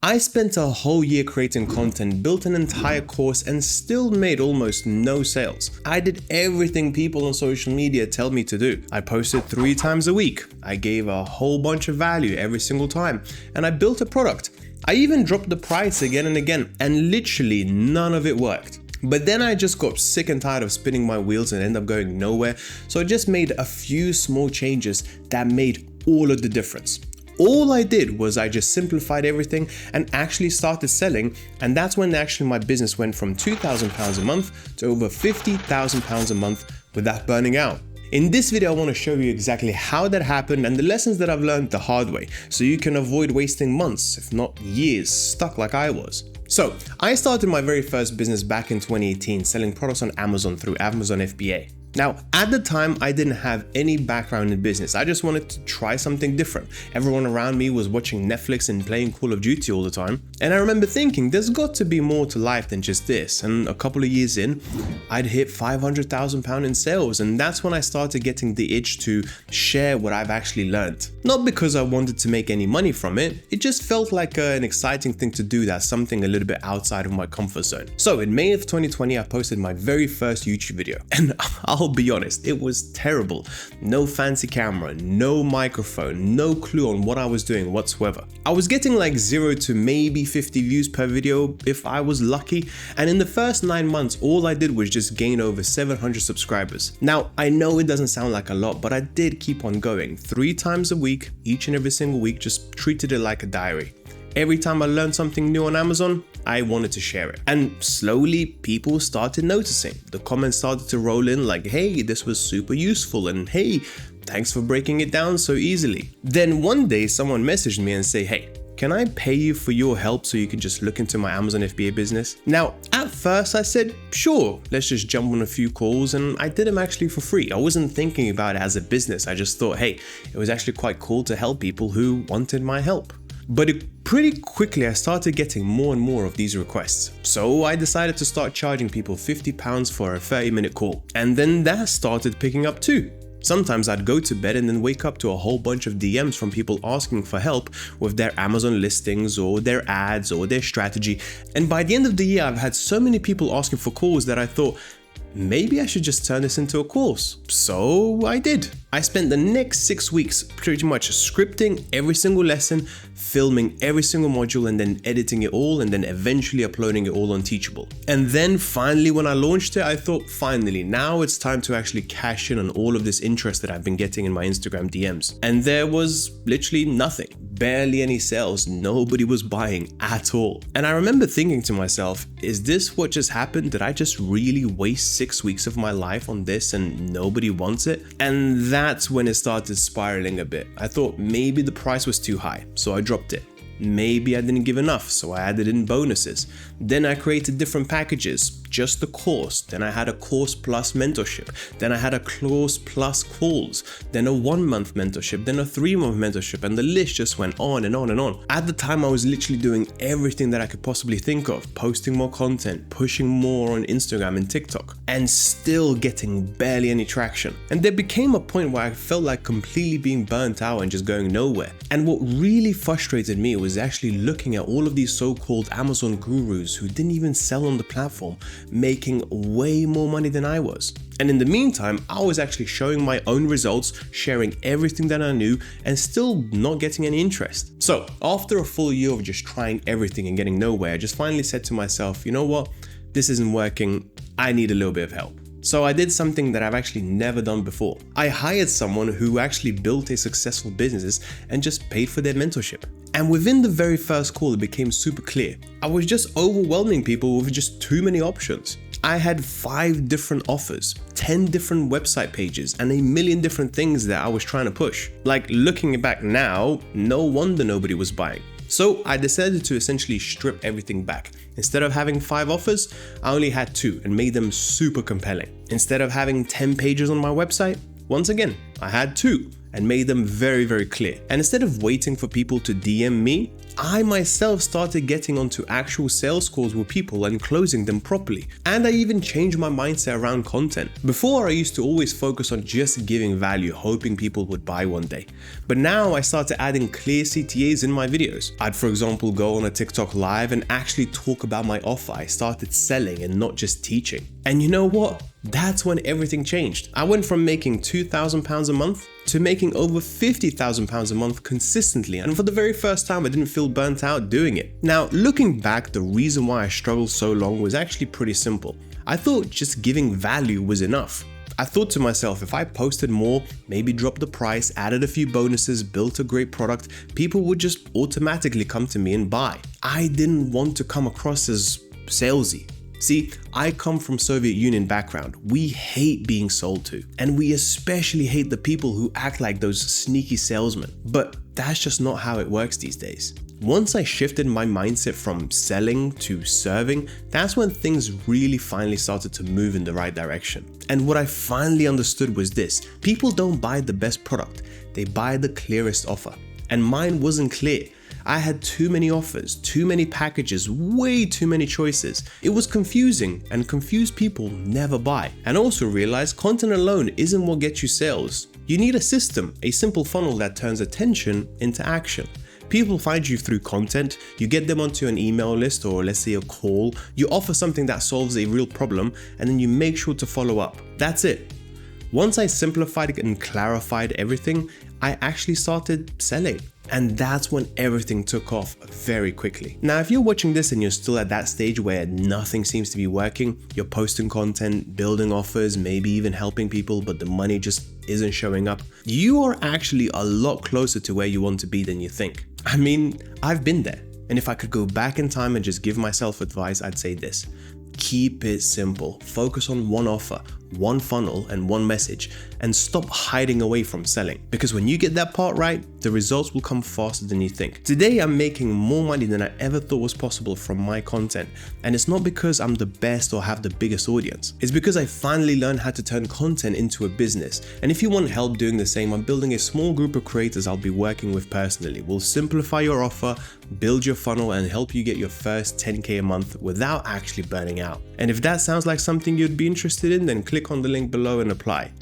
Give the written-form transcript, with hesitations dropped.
I spent a whole year creating content, built an entire course, and still made almost no sales. I did everything people on social media tell me to do. I posted 3 times a week. I gave a whole bunch of value every single time, and I built a product. I even dropped the price again and again, and literally none of it worked. But then I just got sick and tired of spinning my wheels and ended up going nowhere, so I just made a few small changes that made all of the difference. All I did was I just simplified everything and actually started selling, and that's when actually my business went from £2,000 a month to over £50,000 a month without burning out. In this video, I want to show you exactly how that happened and the lessons that I've learned the hard way, so you can avoid wasting months, if not years, stuck like I was. So, I started my very first business back in 2018, selling products on Amazon through Amazon FBA. Now, at the time, I didn't have any background in business. I just wanted to try something different. Everyone around me was watching Netflix and playing Call of Duty all the time. And I remember thinking, there's got to be more to life than just this. And a couple of years in, I'd hit £500,000 in sales. And that's when I started getting the itch to share what I've actually learned. Not because I wanted to make any money from it. It just felt like an exciting thing to do, that's something a little bit outside of my comfort zone. So in May of 2020, I posted my very first YouTube video. And I'll be honest, it was terrible. No fancy camera, no microphone, no clue on what I was doing whatsoever. I was getting like 0 to maybe 50 views per video if I was lucky, and in the first 9 months all I did was just gain over 700 subscribers. Now I know it doesn't sound like a lot, but I did keep on going 3 times a week, each and every single week, just treated it like a diary. Every time I learned something new on Amazon, I wanted to share it. And slowly people started noticing. The comments started to roll in like, hey, this was super useful, and hey, thanks for breaking it down so easily. Then one day someone messaged me and say, hey, can I pay you for your help so you can just look into my Amazon FBA business? Now, at first I said, sure, let's just jump on a few calls, and I did them actually for free. I wasn't thinking about it as a business. I just thought, hey, it was actually quite cool to help people who wanted my help. But pretty quickly I started getting more and more of these requests. So I decided to start charging people £50 for a 30-minute call. And then that started picking up too. Sometimes I'd go to bed and then wake up to a whole bunch of DMs from people asking for help with their Amazon listings or their ads or their strategy. And by the end of the year, I've had so many people asking for calls that I thought, maybe I should just turn this into a course. So I did. I spent the next 6 weeks pretty much scripting every single lesson, filming every single module, and then editing it all, and then eventually uploading it all on Teachable. And then finally when I launched it, I thought, finally, now it's time to actually cash in on all of this interest that I've been getting in my Instagram DMs. And there was literally nothing. Barely any sales, nobody was buying at all. And I remember thinking to myself, is this what just happened? Did I just really waste 6 weeks of my life on this and nobody wants it? And that's when it started spiraling a bit. I thought maybe the price was too high, so I dropped it. Maybe I didn't give enough, so I added in bonuses. Then I created different packages, just the course. Then I had a course plus mentorship. Then I had a course plus calls. Then a 1-month mentorship. Then a 3-month mentorship. And the list just went on and on and on. At the time, I was literally doing everything that I could possibly think of. Posting more content, pushing more on Instagram and TikTok, and still getting barely any traction. And there became a point where I felt like completely being burnt out and just going nowhere. And what really frustrated me was actually looking at all of these so-called Amazon gurus who didn't even sell on the platform, making way more money than I was. And in the meantime, I was actually showing my own results, sharing everything that I knew, and still not getting any interest. So after a full year of just trying everything and getting nowhere, I just finally said to myself, you know what, this isn't working, I need a little bit of help. So I did something that I've actually never done before. I hired someone who actually built a successful business and just paid for their mentorship. And within the very first call, it became super clear. I was just overwhelming people with just too many options. I had 5 different offers, 10 different website pages, and a million different things that I was trying to push. Like, looking back now, no wonder nobody was buying. So I decided to essentially strip everything back. Instead of having 5 offers, I only had 2 and made them super compelling. Instead of having 10 pages on my website, once again, I had 2 and made them very, very clear. And instead of waiting for people to DM me, I myself started getting onto actual sales calls with people and closing them properly. And I even changed my mindset around content. Before, I used to always focus on just giving value, hoping people would buy one day. But now I started adding clear CTAs in my videos. I'd, for example, go on a TikTok live and actually talk about my offer. I started selling and not just teaching. And you know what? That's when everything changed. I went from making £2,000 a month to making over £50,000 a month consistently, and for the very first time I didn't feel burnt out doing it. Now, looking back, the reason why I struggled so long was actually pretty simple. I thought just giving value was enough. I thought to myself, if I posted more, maybe dropped the price, added a few bonuses, built a great product, people would just automatically come to me and buy. I didn't want to come across as salesy. See, I come from Soviet Union background. We hate being sold to, and we especially hate the people who act like those sneaky salesmen. But that's just not how it works these days. Once I shifted my mindset from selling to serving, that's when things really finally started to move in the right direction. And what I finally understood was this: people don't buy the best product, they buy the clearest offer. And mine wasn't clear. I had too many offers, too many packages, way too many choices. It was confusing, and confused people never buy. And I also realized content alone isn't what gets you sales. You need a system, a simple funnel that turns attention into action. People find you through content, you get them onto an email list or let's say a call, you offer something that solves a real problem, and then you make sure to follow up. That's it. Once I simplified and clarified everything, I actually started selling. And that's when everything took off very quickly. Now, if you're watching this and you're still at that stage where nothing seems to be working, you're posting content, building offers, maybe even helping people, but the money just isn't showing up, you are actually a lot closer to where you want to be than you think. I mean, I've been there. And if I could go back in time and just give myself advice, I'd say this: keep it simple. Focus on one offer, one funnel, and one message, and stop hiding away from selling. Because when you get that part right, the results will come faster than you think. Today, I'm making more money than I ever thought was possible from my content. And it's not because I'm the best or have the biggest audience. It's because I finally learned how to turn content into a business. And if you want help doing the same, I'm building a small group of creators I'll be working with personally. We'll simplify your offer, build your funnel, and help you get your first 10K a month without actually burning out. And if that sounds like something you'd be interested in, then click on the link below and apply.